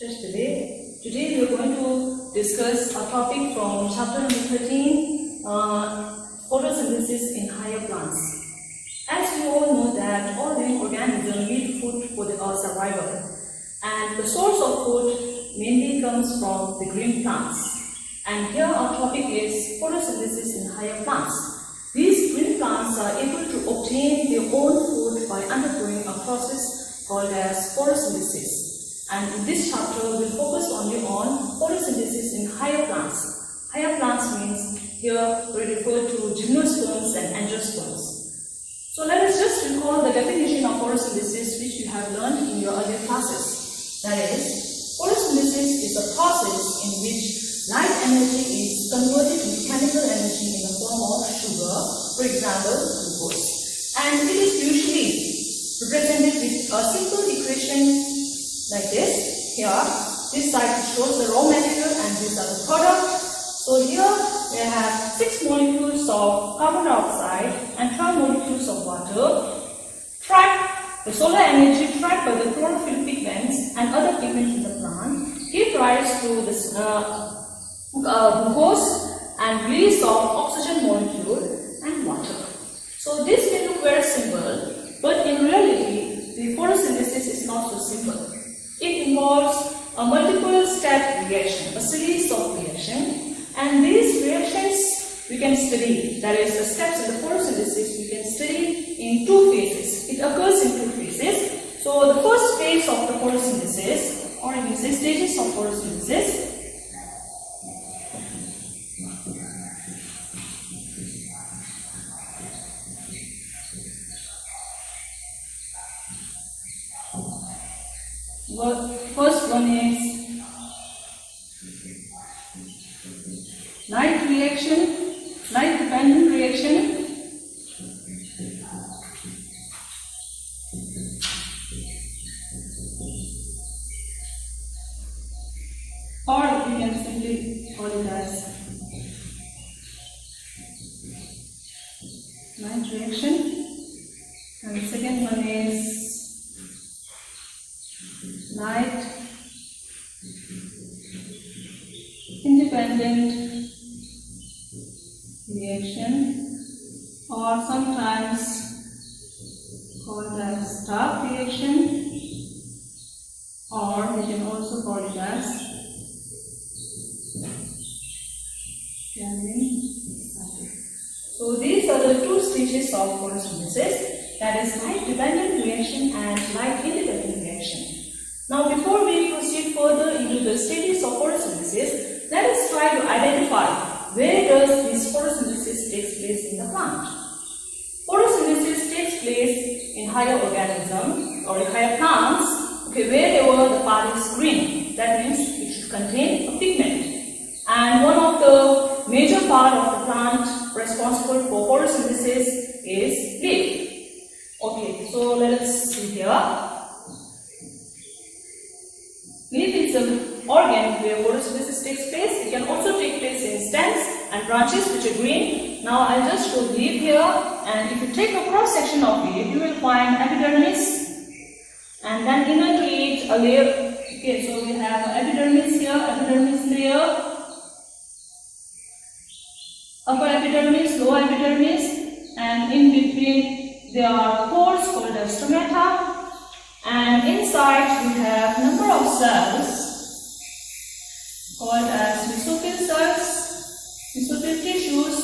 Today we are going to discuss a topic from chapter number 13, photosynthesis in higher plants. As we all know that all living organisms need food for their survival, and the source of food mainly comes from the green plants. And here our topic is photosynthesis in higher plants. These green plants are able to obtain their own food by undergoing a process called as photosynthesis. And in this chapter, we will focus only on photosynthesis in higher plants. Higher plants means here we refer to gymnosperms and angiosperms. So let us just recall the definition of photosynthesis which you have learned in your earlier classes. That is, photosynthesis is a process in which light energy is converted into chemical energy in the form of sugar, for example, glucose. And it is usually represented with a simple equation like this. Here, this side shows the raw material and these are the product. So here we have 6 molecules of carbon dioxide and 12 molecules of water. The solar energy trapped by the chlorophyll pigments and other pigments in the plant give rise to this glucose and release of oxygen molecule and water. So this may look very simple, but in reality the photosynthesis is not so simple. It involves a multiple step reaction, a series of reactions, and these reactions we can study, that is the steps in the photosynthesis we can study in 2 phases. It occurs in 2 phases. So the first phase of the photosynthesis, or you can say stages of photosynthesis, first one is light reaction, light dependent reaction. Or we can simply call it as light reaction. And the second one is light independent reaction, or sometimes called as dark reaction, or we can also call it as So these are the 2 stages of photosynthesis, that is light dependent reaction and light independent reaction. Now before we proceed further into the stages of photosynthesis, let us try to identify where does this photosynthesis takes place in the plant. Photosynthesis takes place in higher organisms or in higher plants, wherever the part is green. That means it should contain a pigment. And one of the major part of the plant responsible for photosynthesis is leaf. Okay, so let us see here. Leaf is an organ where photosynthesis takes place. It can also take place in stems and branches which are green. Now I'll just show the leaf here, and if you take a cross section of leaf, you will find epidermis, and then inner to it a layer. Okay, so we have epidermis here, epidermis layer, upper epidermis, lower epidermis, and in between there are pores called as stomata. And inside we have number of cells called as mesophyll cells, mesophyll tissues,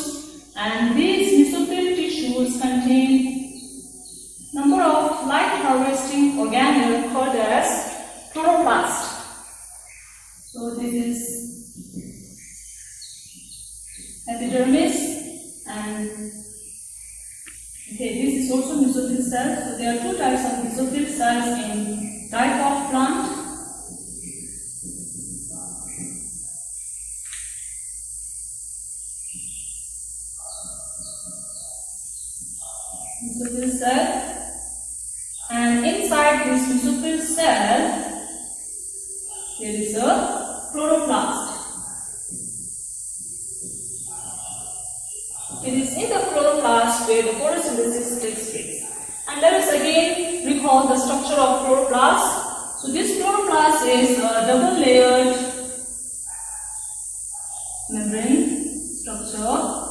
and these mesophyll tissues contain number of light harvesting organelles called as chloroplast. So this is epidermis, and this is also mesophyll cells. So there are 2 types of mesophyll cells in Tibettv plant. Mesophyll cell, and inside this mesophyll cell there is a chloroplast. It is in the chloroplast where the photosynthesis takes place. And let us again recall the structure of chloroplast. So this chloroplast chloroplast is a double layered membrane structure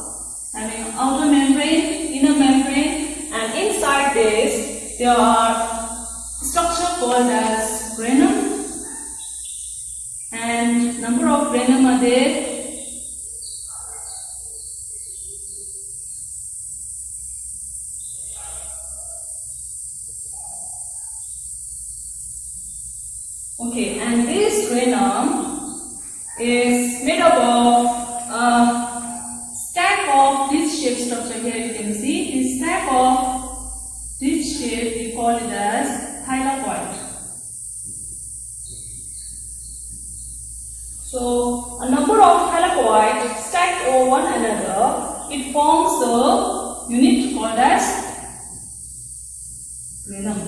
having outer membrane, inner membrane, and inside this there are structure called as granum, and number of granum are there. Okay, and this granum is made up of a stack of this shape structure. Here you can see this stack of this shape, we call it as thylakoid. So a number of thylakoid stacked over one another, it forms the unit called as granum.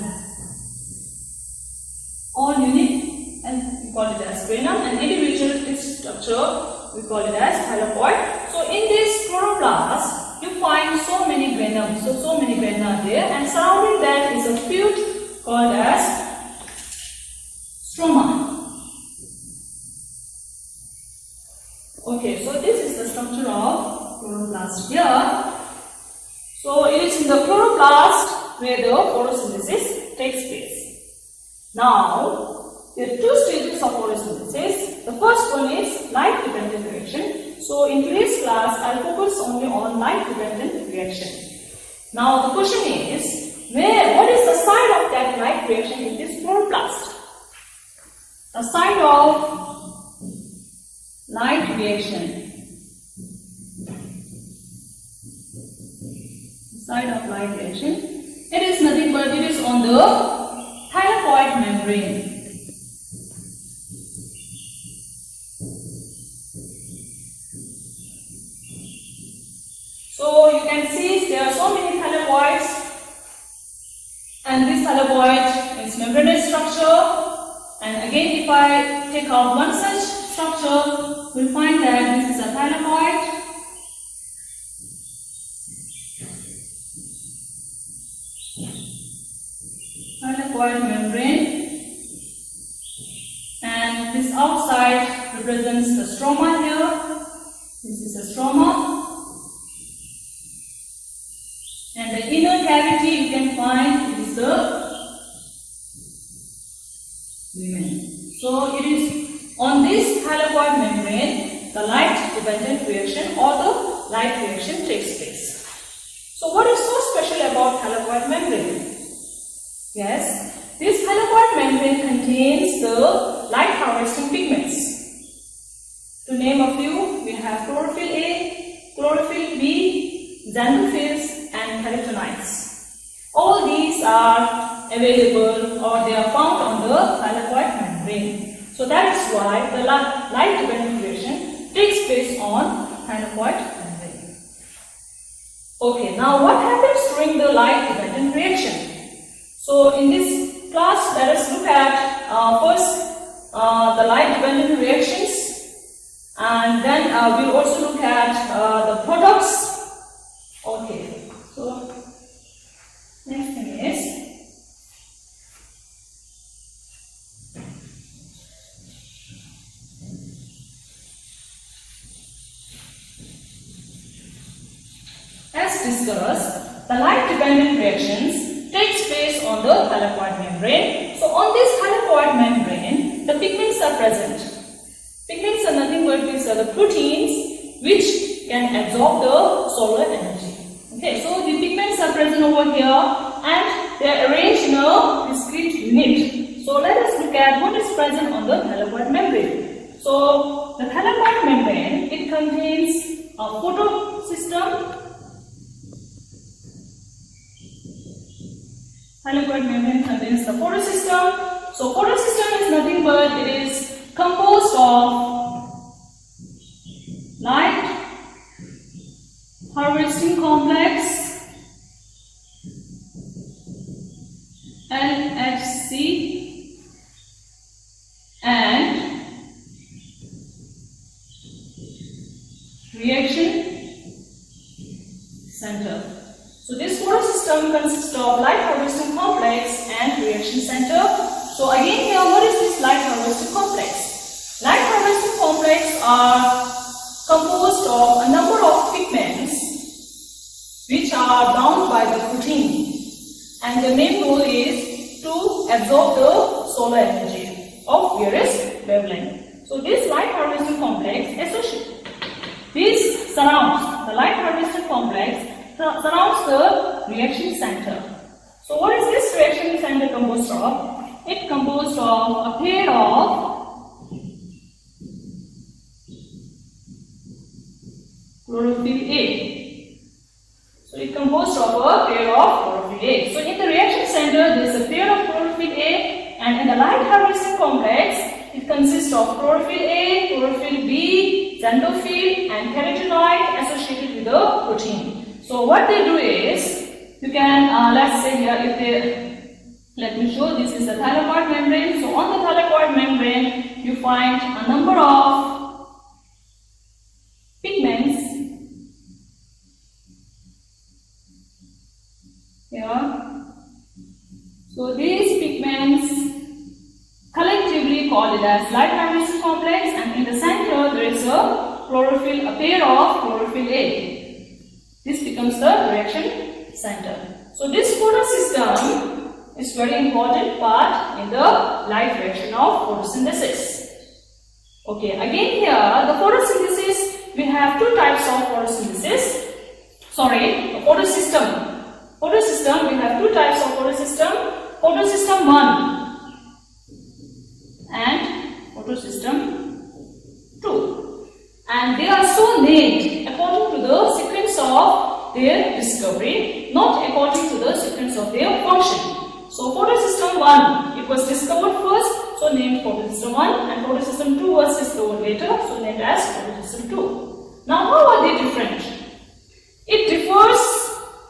All unit, and we call it as granum, and individual structure we call it as thylakoid. So in this chloroplast you find so many granum, so many granum are there, and surrounding that is a fluid called as stroma. Okay, so this is the structure of chloroplast here. So it is in the chloroplast where the photosynthesis takes place. Now, there are two stages of photosynthesis. The first one is light dependent reaction. So in today's class, I will focus only on light dependent reaction. Now the question is, what is the site of that light reaction in this chloroplast? The site of light reaction. The site of light reaction. It is nothing but it is on the thylakoid membrane. So you can see there are so many thylakoids, and this thylakoid is membranous structure. And again, if I take out one such structure, we'll find that this is a thylakoid. Thylakoid membrane, and this outside represents the stroma here. This is a stroma, and the inner cavity you can find is the lumen. So it is on this thylakoid membrane the light dependent reaction or the light reaction takes place. So what is so special about thylakoid membrane? Yes, this thylakoid membrane contains the light harvesting pigments. To name a few, we have chlorophyll A, chlorophyll B, xanthophylls, and carotenoids. All these are available or they are found on the thylakoid membrane. So that is why the light dependent reaction takes place on thylakoid membrane. Okay, now what happens during the light dependent reaction? So in this class, let us look at first the light dependent reactions, and then we'll also look at the products. Okay, so next thing is as discussed, the light dependent reactions takes place on the thylakoid membrane. So on this thylakoid membrane, the pigments are present. Pigments are nothing but these are the proteins which can absorb the solar energy. Okay, so the pigments are present over here and they are arranged in a discrete unit. So let us look at what is present on the thylakoid membrane. So the thylakoid membrane, it contains a photosystem. Thylakoid membrane contains the photosystem. So photosystem is nothing but it is composed of light harvesting complex LHC and reaction center. So this photosystem consists of light harvesting complex and reaction center. So again here, what is this light harvesting complex? Light harvesting complex are composed of a number of pigments which are bound by the protein, and the main role is to absorb the solar energy of various wavelength. So this light harvesting complex surrounds the light harvesting complex surrounds the reaction center. So what is this reaction center composed of? It composed of a pair of chlorophyll A. So it composed of a pair of chlorophyll A. So in the reaction center there is a pair of chlorophyll A, and in the light harvesting complex it consists of chlorophyll A, chlorophyll B, xanthophyll and carotenoid associated with the protein. So what they do is, you can let's say here, let me show, this is the thylakoid membrane. So on the thylakoid membrane you find a number of pigments here. So these pigments collectively called it as light harvesting complex, and in the center there is a chlorophyll, a pair of chlorophyll A. This becomes the reaction center. So this photosystem is very important part in the light reaction of photosynthesis. Okay, again here the photosynthesis, we have two types of photosynthesis. Sorry, photosystem. Photosystem, we have two types of photosystem. Photosystem 1 and photosystem 2. And they are so named according to the sequence of their discovery, not according to the sequence of their function. So photosystem 1, it was discovered first, so named photosystem 1, and photosystem 2 was discovered later, so named as photosystem 2. Now how are they different? It differs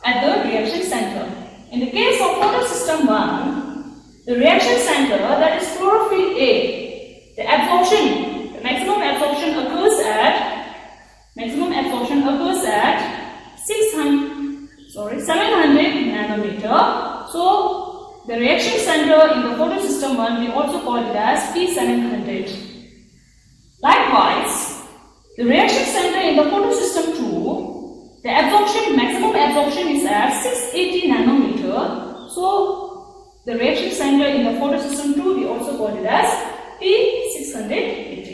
at the reaction center. In the case of photosystem 1, the reaction center, that is chlorophyll A, the absorption, the maximum absorption occurs at 700 nanometer. So the reaction center in the photosystem 1, we also call it as P700. Likewise, the reaction center in the photosystem 2, the absorption, maximum absorption is at 680 nanometer. So the reaction center in the photosystem 2, we also call it as P680.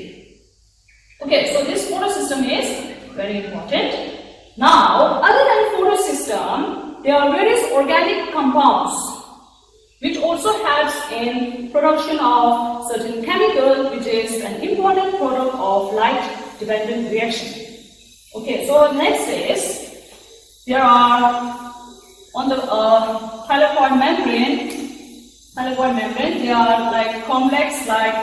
Okay, so this photosystem is very important. Now, other than photosystem, there are various organic compounds which also helps in production of certain chemical, which is an important product of light-dependent reaction. Okay, so next is, there are on the thylakoid membrane, they are like complex, like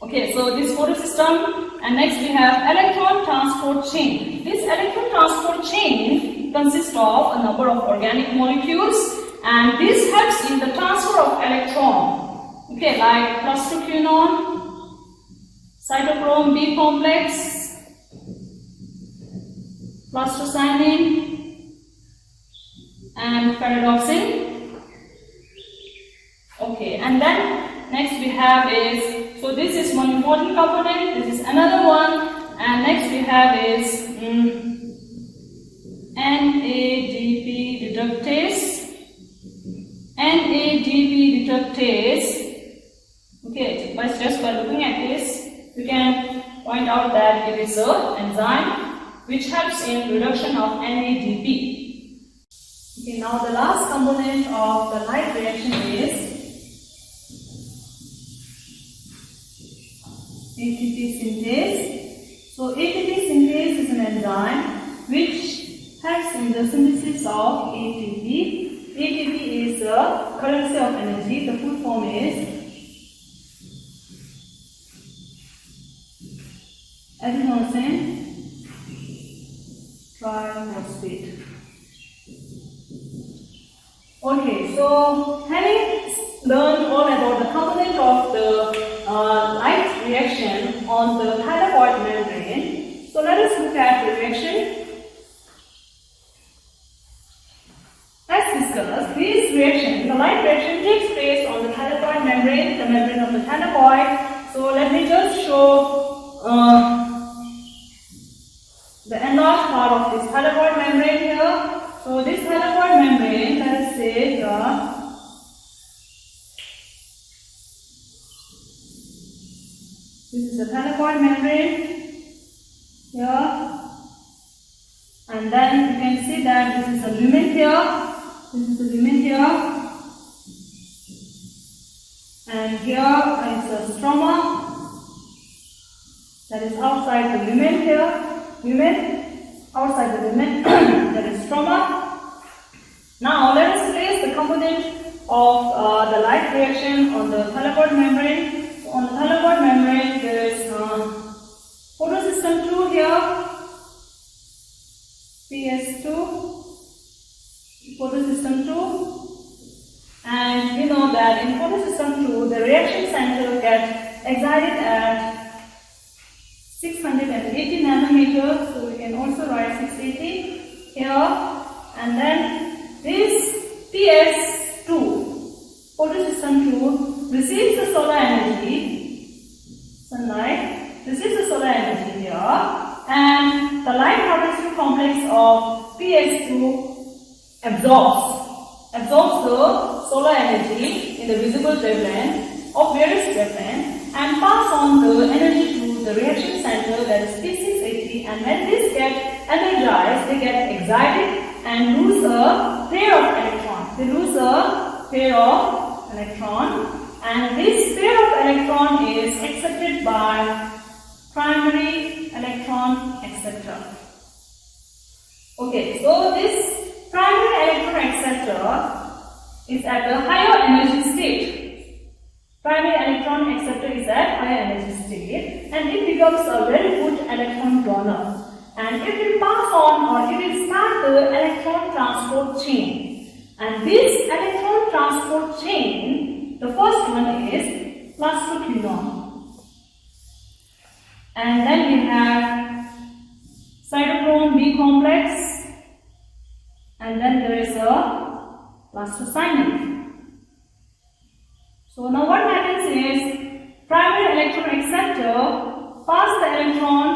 okay, so this photosystem, and next we have electron transport chain. This electron transport chain consists of a number of organic molecules, and this helps in the transfer of electron. Okay, like plastoquinone, cytochrome B complex, plastocyanin, and ferredoxin. Okay, and then next we have is, so this is one important component, this is another one, and next we have is NADP reductase. NADP reductase. Okay, just by looking at this, you can point out that it is an enzyme which helps in reduction of NADP. Okay, now the last component of the light reaction is ATP synthase. So ATP synthase is an enzyme which helps in the synthesis of ATP. ATP is the currency of energy. The full form is adenosine triphosphate. Okay, so having learned all about the component of the light reaction on the thylakoid membrane, so let us look at the reaction. As discussed, these reactions the light reaction takes place on the thylakoid membrane, the membrane of the thylakoid. So let me just show the enlarged part of this thylakoid membrane here. So this thylakoid membrane, let us say here, this is the thylakoid membrane here, and then you can see that this is the lumen here, this is the lumen here, and here is the stroma that is outside the lumen here, outside the lumen that is stroma. Now let us place the component of the light reaction on the thylakoid membrane. So on the thylakoid membrane there is photosystem 2 here, PS2, photosystem 2, and you know that in photosystem 2 the reaction center gets excited at 680 nanometers, so we can also write 680 here, and then this PS2, photosystem 2, receives the solar energy, sunlight, receives the solar energy here, and the light harvesting complex of PS2 absorbs the solar energy in the visible wavelength of various wavelengths and pass on the energy to the reaction center, that is P680, and when this gets energized, they get excited and lose a pair of electrons. They lose a pair of electrons, and this pair of electron is accepted by primary electron acceptor. Okay, so this primary electron acceptor is at the higher energy state. Primary electron acceptor is at higher energy state, and it becomes a very good electron donor, and it will pass on, or it will start the electron transport chain. And this electron transport chain, the first one is plastoquinone, and then we have cytochrome B complex, and then there is a plastocyanine. So now what happens is, primary electron acceptor pass the electron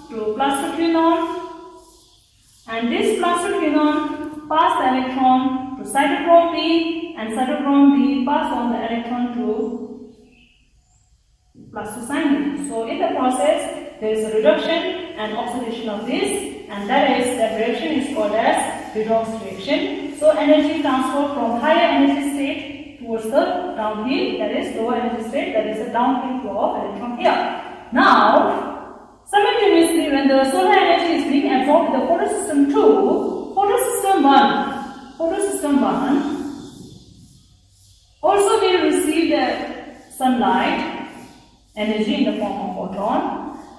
to plastoquinone, and this plastoquinone pass the electron to cytochrome B, and cytochrome B pass on the electron to plastocyanine. So in the process, there is a reduction and oxidation of this, and that reaction is called as redox reaction. So energy transfer from higher energy state towards the downhill, that is lower energy state, that is a downhill flow of electron here. Now, simultaneously when the solar energy is being absorbed in the photosystem 2, photosystem 1 also will receive the sunlight energy in the form of photon,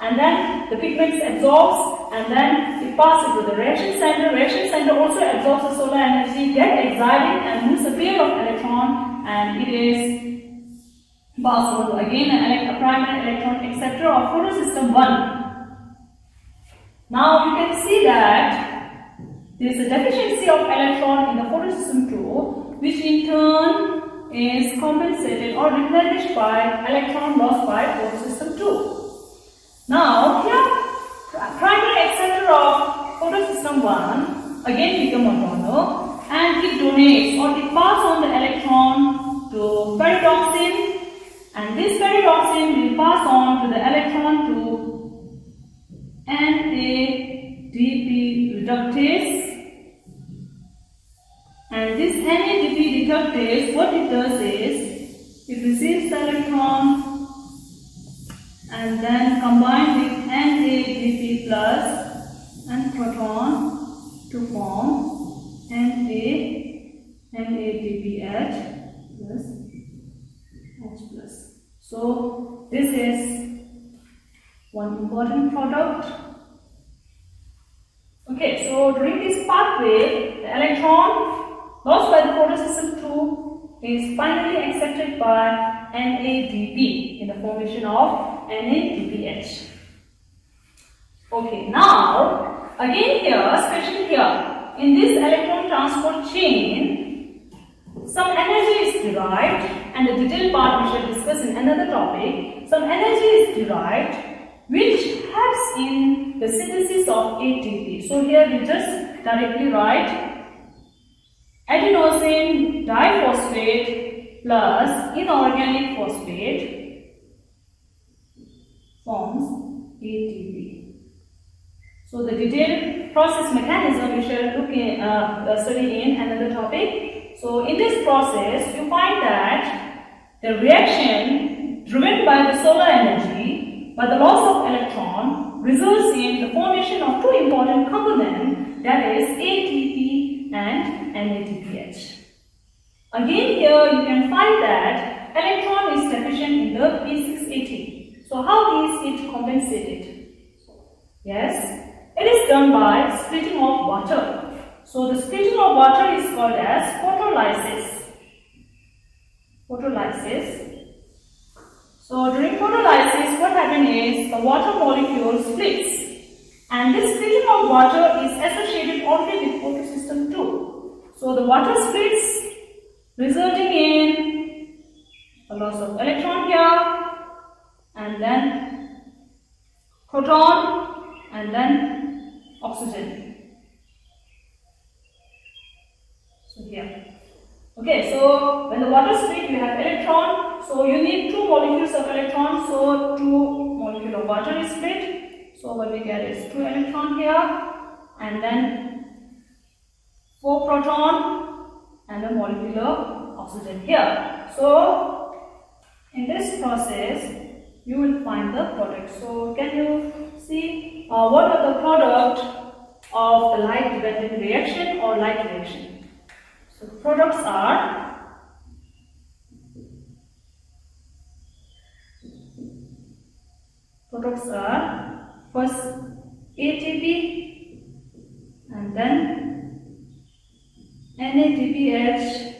and then the pigments absorbs, and then it passes to the reaction center. Reaction center also absorbs the solar energy, get excited and lose a pair of electron, and it is passed on to again a primary electron acceptor of photosystem 1. Now you can see that there is a deficiency of electron in the photosystem 2, which in turn is compensated or replenished by electron lost by photosystem 2. Now here primary acceptor of photosystem 1 again become a donor, and it donates or it passes on the electron to pyridoxine, and this pyridoxine will pass on to the electron to NADP reductase, and this NADP reductase, what it does is it receives the electron and then combine with NADP plus and proton to form NADPH plus H plus. So this is one important product. Okay, so during this pathway, the electron lost by the photosystem 2 is finally accepted by NADP in the formation of NADPH. Okay, now again here, especially here, in this electron transport chain, some energy is derived, and the detailed part we shall discuss in another topic. Some energy is derived which helps in the synthesis of ATP. So here we just directly write adenosine diphosphate plus inorganic phosphate forms ATP. So the detailed process mechanism we shall study in another topic. So in this process you find that the reaction driven by the solar energy by the loss of electron results in the formation of two important components, that is ATP and NADPH. Again here you can find that electron is deficient in the P680. So how is it compensated? Yes, it is done by splitting of water. So the splitting of water is called as photolysis. Photolysis. So during photolysis, what happens is the water molecule splits, and this splitting of water is associated only with photosystem 2. So the water splits, resulting in the loss of electron here, and then proton, and then oxygen. So here. Okay, so when the water split, you have electron. So you need two molecules of electron. So two molecules of water is split. So what we get is 2 electron here, and then 4 proton, and a molecule of oxygen here. So in this process, you will find the product. So can you see what are the product of the light-dependent reaction or light reaction? So products are first ATP, and then NADPH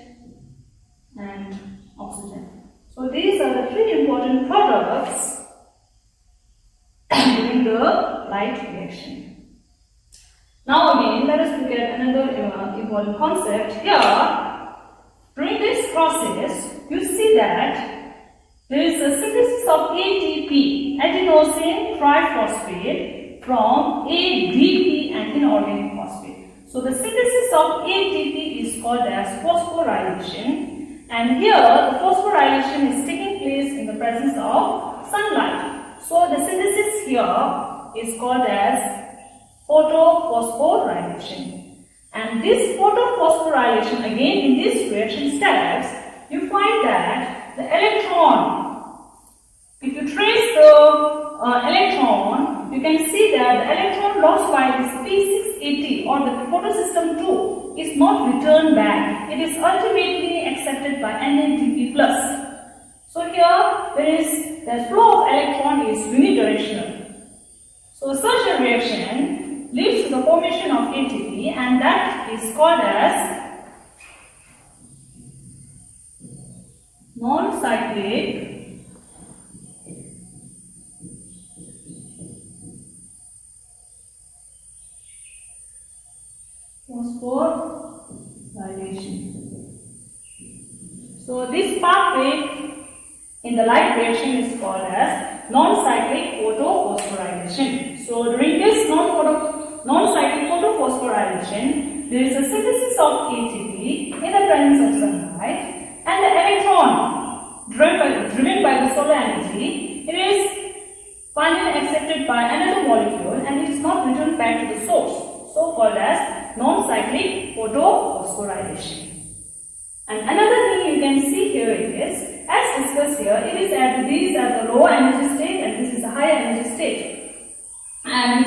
and oxygen. So these are the 3 important products during the light reaction. Now again, let us look at another important concept. Here, during this process, you see that there is a synthesis of ATP, adenosine triphosphate, from ADP and inorganic phosphate. So the synthesis of ATP is called as phosphorylation, and here the phosphorylation is taking place in the presence of sunlight. So the synthesis here is called as photophosphorylation. And this photophosphorylation, again in these reaction steps, you find that the electron, if you trace the electron, you can see that the electron lost by this P680 or the photosystem 2 is not returned back. It is ultimately accepted by NADP+. So here the flow of electron is unidirectional. So such a reaction leads to the formation of ATP, and that is called as non-cyclic phosphorylation. So this pathway in the light reaction is called as non-cyclic photophosphorylation. So during this non-cyclic photophosphorylation, there is a synthesis of ATP in the presence of sunlight, and the electron driven by the solar energy, it is finally accepted by another molecule and it is not returned back to the source, so called as non-cyclic photophosphorylation. And another thing you can see here is, as discussed here, these are the low energy state and this is the high energy state. And you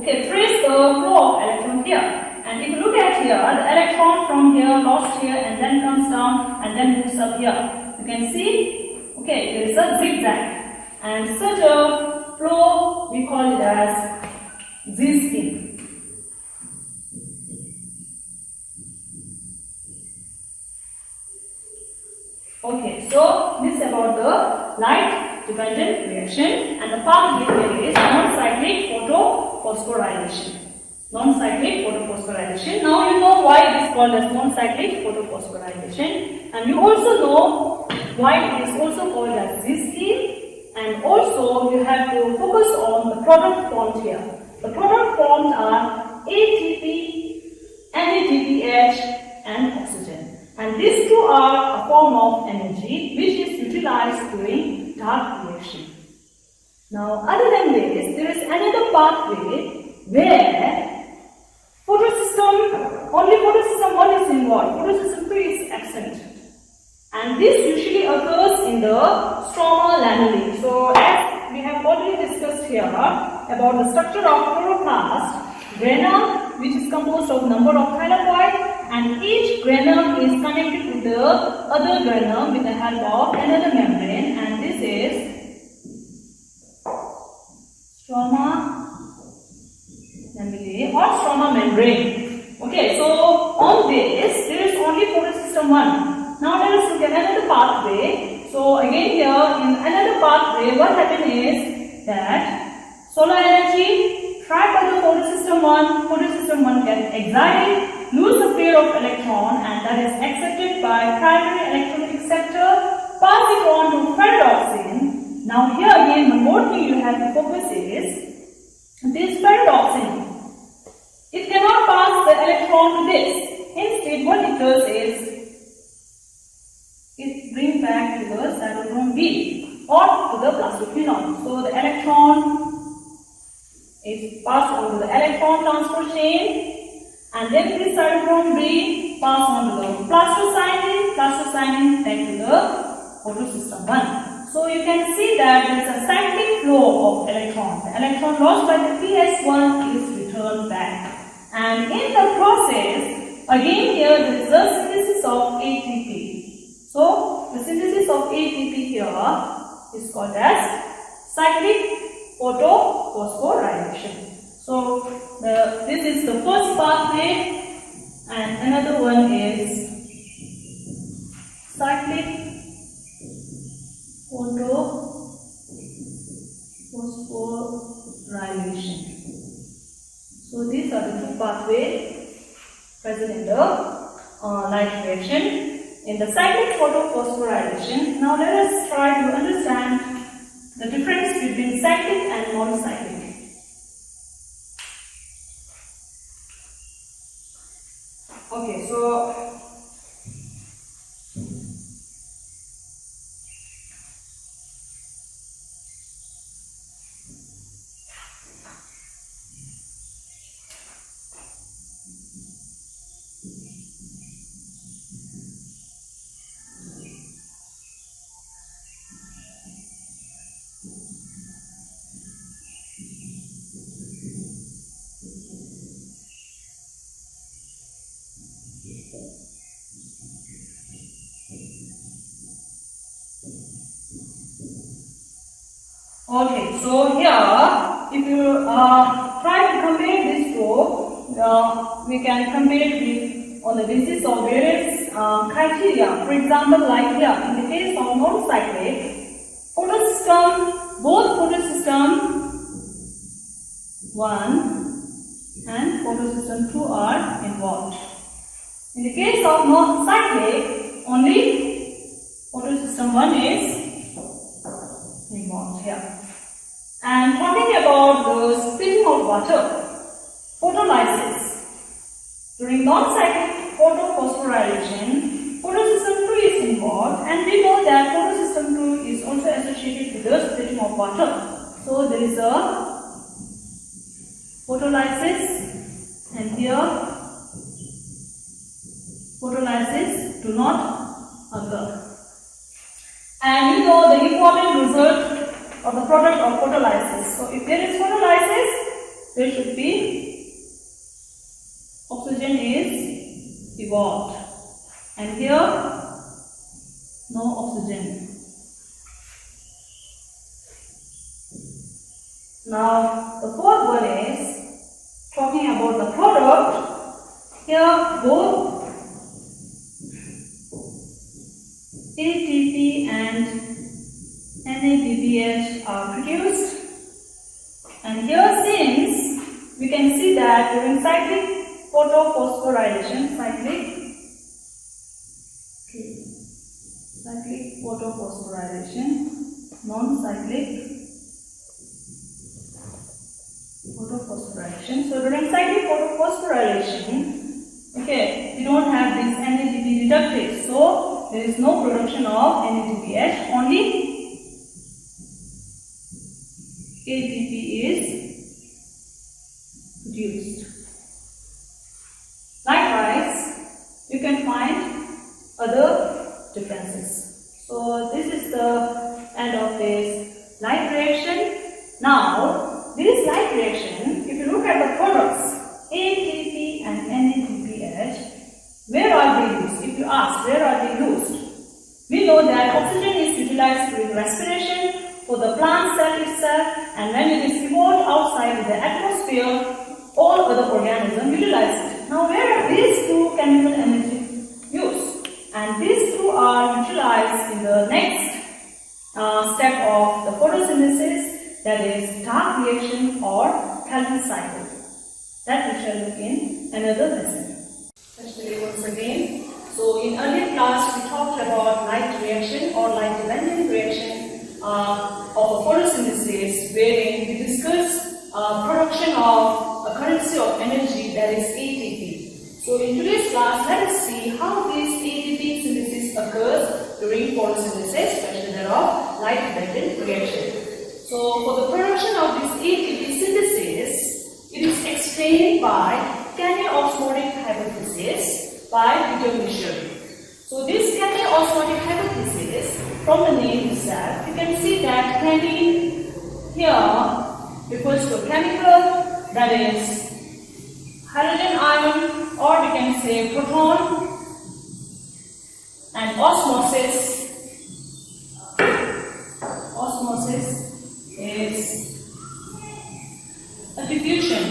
can trace the flow of electron here. And if you look at here, the electron from here lost here and then comes down and then moves up here. You can see, there is a zigzag. And such a flow we call it as Z-skin. Okay, so this is about the light dependent reaction, and the pathway here is non-cyclic photophosphorylation. non-cyclic photophosphorylation. Now you know why it is called as non-cyclic photophosphorylation, and you also know why it is also called as Z-scheme. And also you have to focus on the product formed here. The product formed are ATP, NADPH and oxygen. And these two are a form of energy which is utilized during dark reaction. Now other than this, there is another pathway where only photosystem 1 is involved, photosystem 3 is absent. And this usually occurs in the stroma lamellae. So as we have already discussed here about the structure of chloroplast, granum which is composed of number of thylakoid, and each granum is connected with the other granum with the help of another membrane, and this is stroma lamellae or stroma membrane. Okay, so on this there is only photosystem 1. Now let us look at another pathway. So again here in another pathway, what happens is that solar energy trapped by the photosystem 1 gets excited, lose a pair of electron, and that is accepted by primary electron acceptor, pass it on to ferredoxin. Now here again one more thing you have to focus is this ferredoxin. It cannot pass the electron to this. Instead what it does is it brings back to the cytochrome B or to the plasmaphenon. So the electron is passed on to the electron transport chain, and then this cytochrome B passed on to the plastocyanin back to the photosystem 1. So you can see that there is a cyclic flow of electrons. The electron lost by the PS1 is returned back, and in the process again here there is a synthesis of ATP. So the synthesis of ATP here is called as cyclic photophosphorylation. So this is the first pathway, and another one is cyclic photosphorylation. So these are the two pathways present in the light reaction. In the cyclic photophosphorylation, now let us try to understand the difference between cyclic and non-cyclic. Okay, so okay, so here, if you try to compare these two, we can compare it with on the basis of various criteria. For example, like here, in the case of non-cyclic photosystem, both photosystem 1 and photosystem 2 are involved. In the case of non-cyclic, only photosystem 1 is involved here. And talking about the splitting of water, photolysis. During non-cyclic photophosphorylation, photosystem 2 is involved, and we know that photosystem 2 is also associated with the splitting of water. So there is a photolysis, and here photolysis do not occur. And you know the important result of the product of photolysis. So if there is photolysis, there should be oxygen is evolved, and here no oxygen. Now the fourth one is talking about the product. Here both ATP and NADPH are produced, and here since we can can see that during cyclic photophosphorylation, cyclic photophosphorylation, non-cyclic photophosphorylation. So during cyclic photophosphorylation, okay, we don't have this NADP reductase, so there is no production of NADPH, only ATP is produced. Likewise, you can find other differences. So this is the end of this light reaction. Now, this light reaction, if you look at the products ATP and NADPH, where are they used? If you ask, where are they used? We know that oxygen is utilized during respiration for the plant cell itself, and when it is evolved outside in the atmosphere, all other organisms utilize it. Now, where are these two chemical energy used? And these two are utilized in the next step of the photosynthesis, that is dark reaction or Calvin cycle. That we shall look in another lesson. Actually, once again, so in earlier class we talked about light reaction or light dependent reaction of a photosynthesis, wherein we discussed production of a currency of energy, that is ATP. So in today's class, let us see how this ATP synthesis occurs during photosynthesis, especially thereof light dependent reaction. So for the production of this ATP synthesis, it is explained by chemiosmotic hypothesis by Peter Michel. So this chemiosmotic hypothesis, from the name itself, you can see that chemi here refers to a chemical, that is hydrogen ion, or we can say proton, and osmosis is a diffusion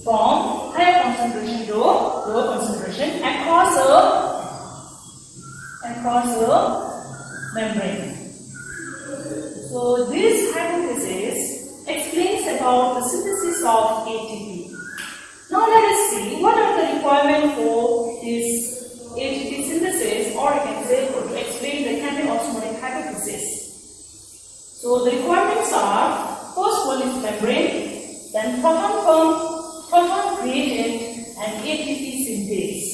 from higher concentration to lower concentration across a membrane. So this hypothesis explains about the synthesis of ATP. Now let us see what are the requirements for this ATP synthesis, or you can say to explain the chemiosmotic hypothesis. So the requirements are, first one is membrane, then proton pump, proton gradient, and ATP synthase.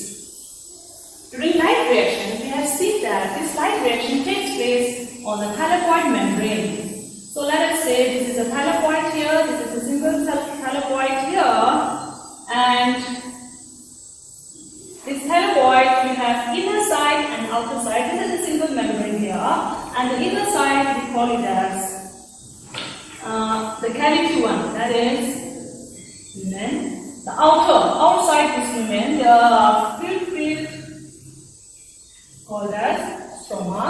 During light reaction, we have seen that this light reaction takes place on the thylakoid membrane. So let us say this is a thylakoid here, this is a single cell thylakoid here, and this thylakoid we have inner side and outer side. This is a single membrane here, and the inner side we call it as the cavity one, that is lumen. The outside this lumen, the field called as stroma,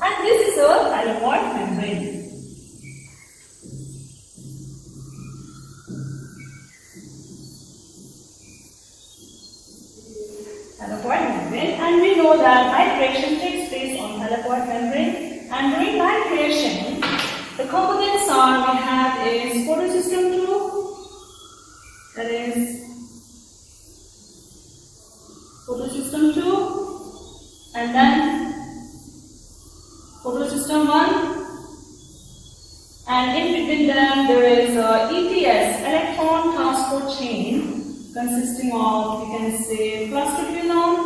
and this is a thylakoid membrane. Thylakoid membrane, and we know that light reaction takes place on thylakoid membrane, and during light reaction the components we have is photosystem 2, that is photosystem 2, and then photosystem 1, and in between them there is ETS, electron transport chain, consisting of, you can say, plastoquinone,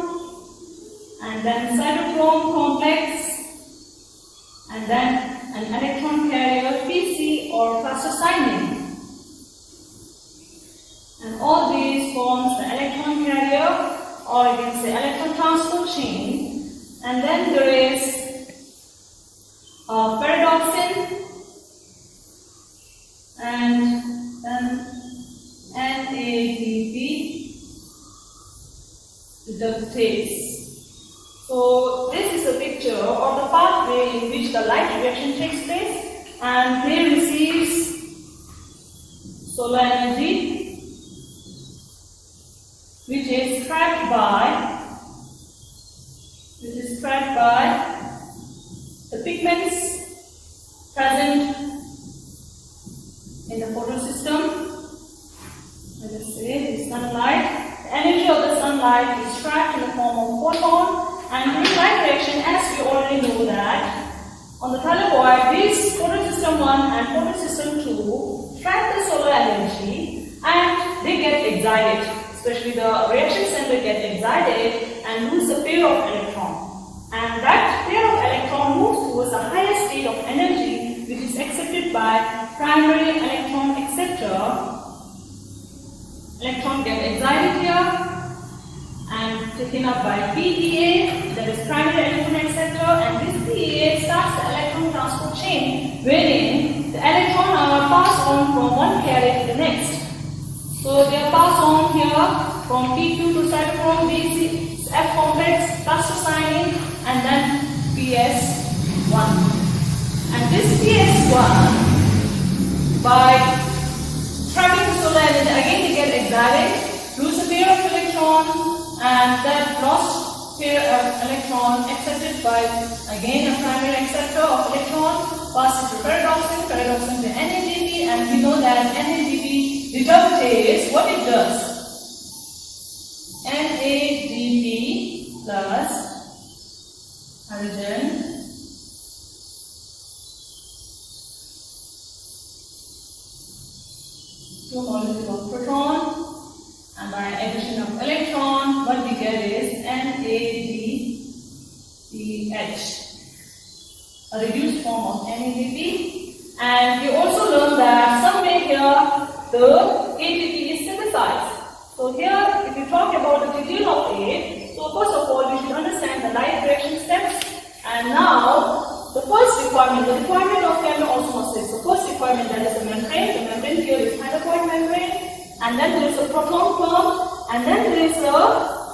and then cytochrome complex, and then an electron carrier PC or plastocyanine. And all these forms the electron carrier, or you can say electron transport chain. And then there is pyridoxine, and then NADP reductase. So this is a picture of the pathway in which the light reaction takes place, and they receives solar energy, which is trapped by the pigments present in the photosystem. And just say the sunlight. The energy of the sunlight is trapped in the form of photon, and in light reaction, as we already know that on the thylakoid, this photosystem 1 and photosystem 2 trap the solar energy and they get excited. Especially the reaction center gets excited and lose a pair of electrons. And that pair of electrons moves towards the higher state of energy, which is accepted by primary electron acceptor. Electron get excited here and taken up by PEA, that is primary electron acceptor, and this PEA starts the electron transport chain, wherein the electrons are passed on from one carrier to the next. So they are passed on here from P2 to cytochrome, B, F complex, plus to cyanide, and then PS1. And this PS1, by trapping the solar energy, again they get excited, lose a pair of electrons, and that lost pair of electron accepted by again a primary acceptor of electron passes to paradoxin to NADP, and we know that NADP reductase, what it does? NADP plus hydrogen two molecules of proton, and by addition of electron, what we get is NADPH, a reduced form of NADP. And we also learned that somewhere here the ATP is synthesized. So here, if you talk about the detail of it, so first of all, we should understand the light reaction steps. And now, the first requirement, the requirement of chemiosmosis. The first requirement, that is the membrane. The membrane here is thylakoid membrane. And then there is a proton pump, and then there is a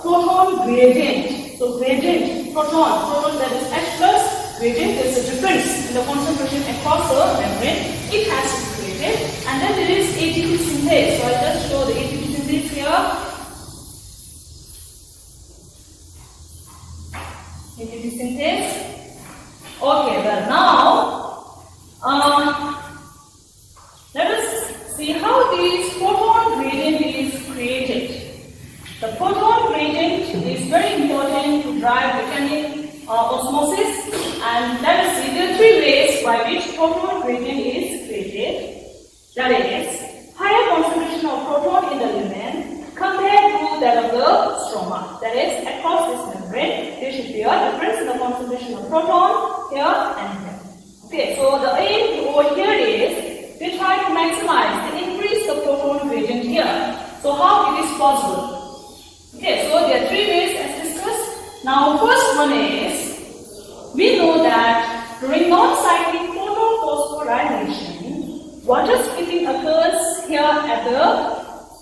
proton gradient. So gradient, proton that is H plus, gradient, there is a difference in the concentration across the membrane. It has to be graded. And then there is ATP synthase. So I'll just show the ATP synthase here. ATP synthase. Okay, well now, let us see how this proton gradient is created. The proton gradient is very important to drive mechanical osmosis, and let us see there are three ways by which proton gradient is created. That is, higher concentration of proton in the lumen compared to that of the stroma. That is, across this membrane, there should be a difference in the concentration of proton here and here. Okay, so the aim over here is we try to maximize and increase the proton gradient here. So how it is possible? Okay, so there are three ways as discussed. Now, first one is, we know that during non-cyclic proton phosphorylation, water splitting occurs here at the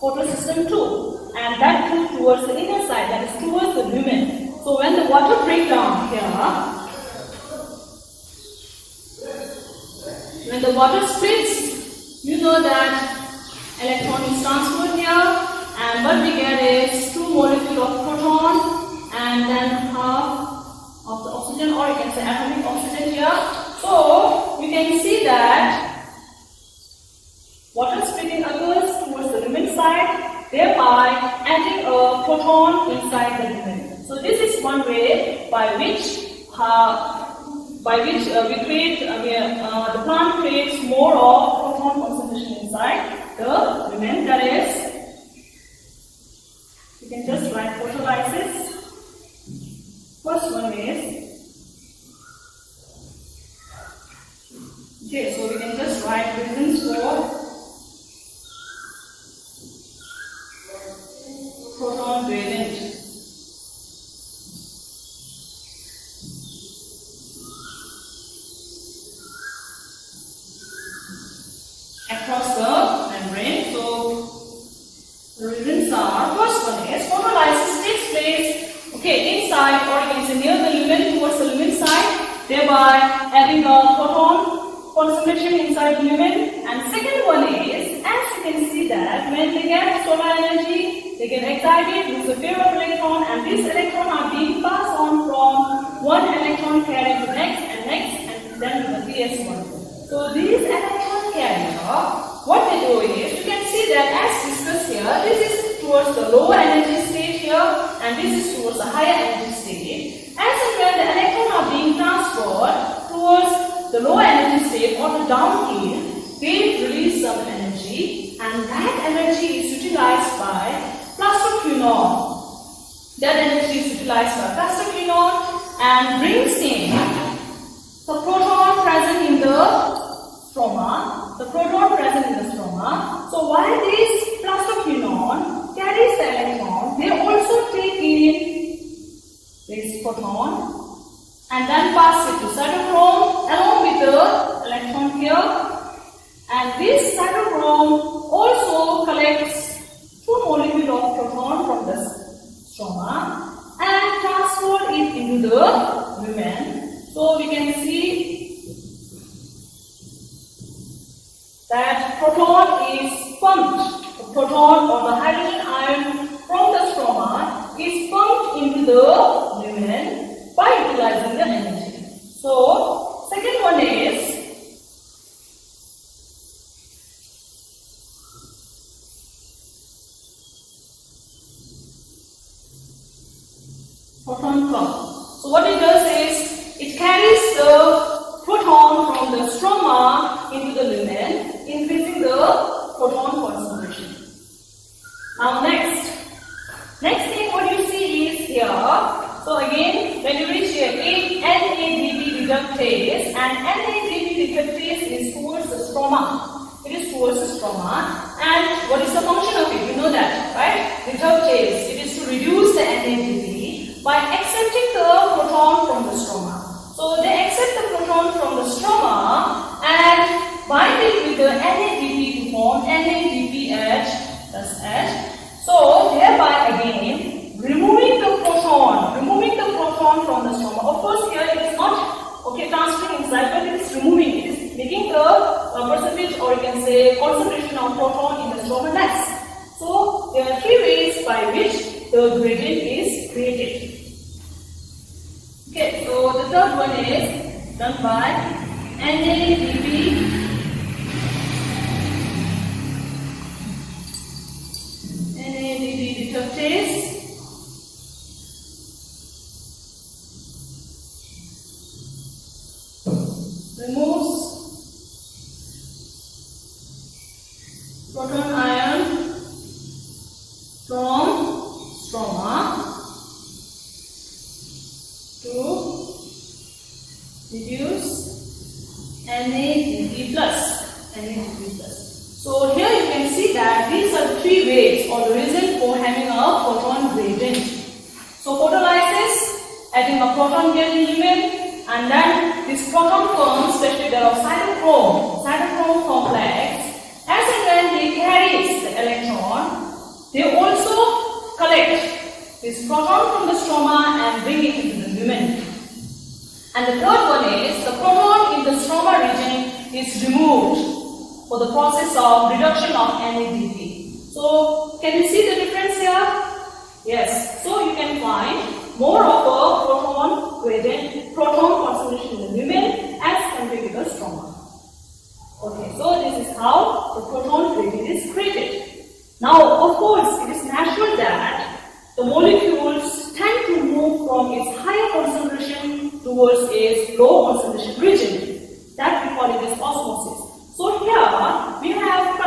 photosystem 2, and that too towards the inner side, that is towards the lumen. So when the water breaks down here, when the water splits, you know that electron is transferred here, and what we get is 2 molecules of proton and then half of the oxygen, or you can say atomic oxygen here. So you can see that water splitting occurs towards the lumen side, thereby adding a proton inside the lumen. So this is one way by which we create, the plant creates more of proton concentration inside the lumen. That is, you can just write photolysis. First one is, okay, so we can just write reasons for proton gradient. Across the membrane. So the reasons are, first one is photolysis takes place, okay, inside, or you can say near the lumen, towards the lumen side, thereby adding a proton concentration inside the lumen. And second one is, as you can see that when they get solar energy, they get excited, lose a pair of electron, and these electrons are being passed on from one electron carrier to next, and then to the PS1. So these electron carrier, what they do is, you can see that as discussed here, this the low energy state or the downhill, they release some energy, and that energy is utilized by plastoquinone. That energy is utilized by plastoquinone and brings in the proton present in the stroma. The proton present in the stroma. So while this plastoquinone carries the electron, they also take in this proton and then pass it to cytochrome along with the electron here. And this cytochrome also collects 2 molecules of proton from the stroma and transfer it into the lumen. So we can see that proton is pumped. The proton or the hydrogen ion from the stroma is pumped into the lumen by utilizing the energy. So second one is proton pump. So what it does is it carries the proton from the stroma into the lumen, increasing the proton concentration. Now next thing what you see is here. So again, when you reach here, NADP reductase, and NADP reductase is towards the stroma. It is towards the stroma. And what is the function of it? You know that, right? Reductase. It is to reduce the NADP by accepting the proton from the stroma. So they accept the proton from the stroma and bind it with the NADP to form NADPH plus H. So thereby again removing the proton from the stroma. Of course here it is not transferring inside, but it is removing. It is making the percentage, or you can say concentration of proton in the stroma less. So there are 3 ways by which the gradient is created. Okay, so the third one is done by NADP reductase. Removes proton ion from stroma to reduce NADP plus. So here you can see that these are 3 ways or the reason for having a proton gradient. So photolysis, adding a proton gradient lumen, and then this proton forms, especially there are cytochrome complex, as and when they carry the electron, they also collect this proton from the stroma and bring it into the lumen. And the third one is the proton in the stroma region is removed for the process of reduction of NADP. So can you see the difference here? Yes. So you can find more of a proton gradient, proton concentration in the lumen as compared to the stroma. Okay, so this is how the proton gradient is created. Now, of course, it is natural that the molecules tend to move from its higher concentration towards its low concentration region. That we call it as osmosis. So here we have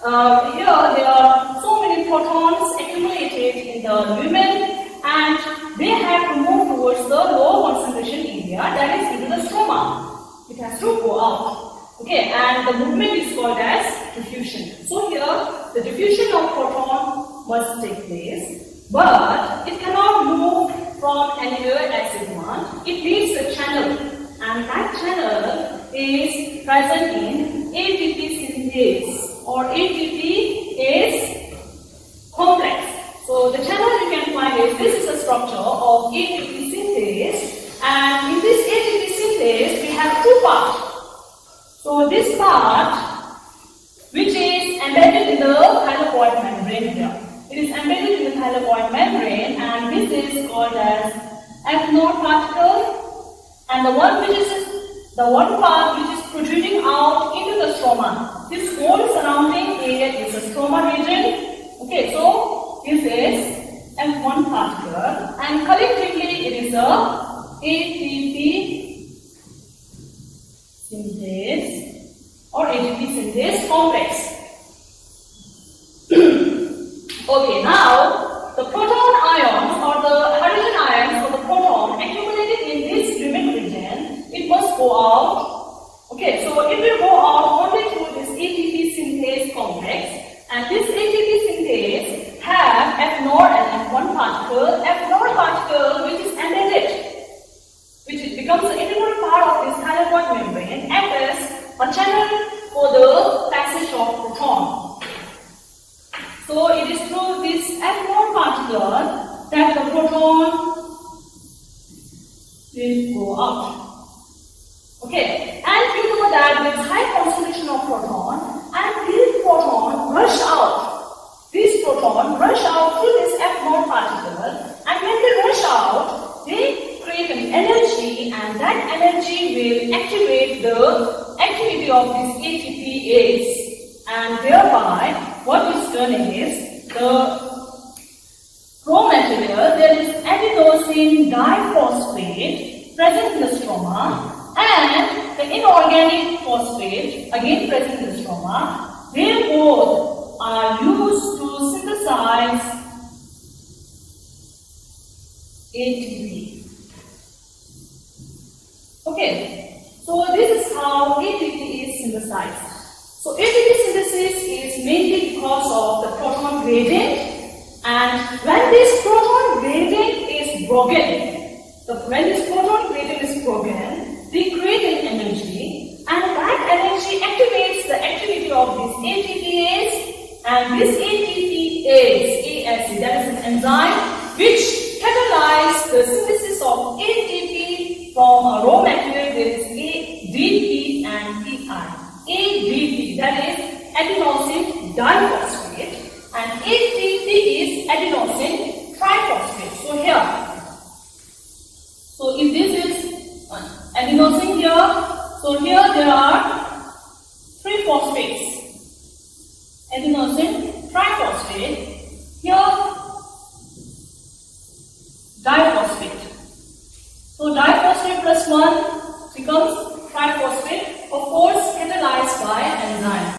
there are so many protons accumulated in the lumen, and they have to move towards the low concentration area, that is into the stroma. It has to go out. Okay, and the movement is called as diffusion. So here the diffusion of proton must take place, but it cannot move from anywhere as it wants. It needs a channel, and that channel is present in ATP synthase, or ATP is complex. So the channel you can find is, this is the structure of ATP synthase, and in this ATP synthase we have 2 parts. So this part, which is embedded in the thylakoid membrane here. It is embedded in the thylakoid membrane, and this is called as F-node particle, and the one part which is protruding out into the stroma. This whole surrounding area is the stroma region. Okay, so this is F1 particle, and collectively it is a ATP synthase or ATP synthase complex. Okay, now the proton ions or the hydrogen ions or the proton accumulated in this limit region, it must go out. Okay, so it will go out only through this ATP synthase complex, and this ATP synthase have F0 and F1 particle. F0 particle which is embedded, which it becomes an integral part of this thylakoid membrane, acts as a channel for the passage of proton. So it is through this F0 particle that the proton will go out. Okay, and you know that there is high concentration of proton, and these proton rush out. These proton rush out through this F0 particle, and when they rush out, they create an energy, and that energy will activate the activity of this ATPase. And thereby, what is done is the raw material, there is adenosine diphosphate present in the stroma, and the inorganic phosphate again present in the stroma. They both are used to synthesize ATP. Okay, so this is how ATP is synthesized. So ATP synthesis is mainly because of the proton gradient, and when this proton gradient is broken, they create an energy, and that energy activates the activity of this ATPase, and this ATPase, that is an enzyme which catalyzes the synthesis of ATP from a raw material. There is ADP and PI. ADP, that is adenosine diphosphate, and ATP is adenosine triphosphate. So here, so if this is adenosine here, so here there are 3 phosphates. Adenosine triphosphate, here diphosphate. So diphosphate plus 1 becomes triphosphate, of course catalyzed by enzyme.